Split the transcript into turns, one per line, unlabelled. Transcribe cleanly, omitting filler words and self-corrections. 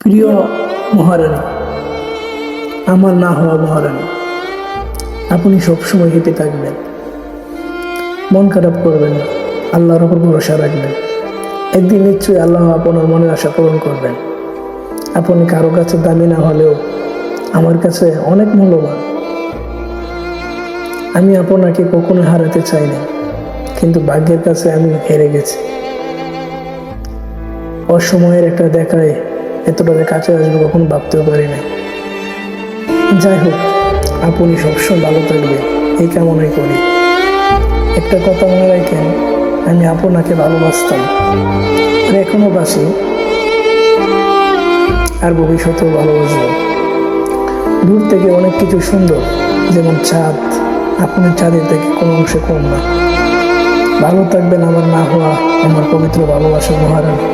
প্রিয় মহারানী, আমার না হওয়া মহারানী, আপনি সবসময় হেঁটে থাকবেন, মন খারাপ করবেন না, আল্লাহর ওপর ভরসা রাখবেন। একদিন নিশ্চয়ই আল্লাহ আপনার মনের আশা পূরণ করবেন। আপনি কারো কাছে দামি না হলেও আমার কাছে অনেক মূল্যবান। আমি আপনাকে কখনো হারাতে চাই না, কিন্তু ভাগ্যের কাছে আমি হেরে গেছি। অসময়ের একটা দেখায় এতটা কাছে আসবে কখনো ভাবতেও পারি না। যাই হোক, আপনি সবসময় ভালো থাকবেন এই কামনাই করি। একটা কথা মনে রাখেন, আমি আপনাকে ভালোবাসতাম, আর এখনো বাসি, আর ভবিষ্যতেও ভালোবাসবো। দূর থেকে অনেক কিছু সুন্দর, যেমন চাঁদ আপনার চাঁদের থেকে কোনো অংশে কম না। ভালো থাকবেন আমার না হওয়া, আমার পবিত্র ভালোবাসা মহারানী।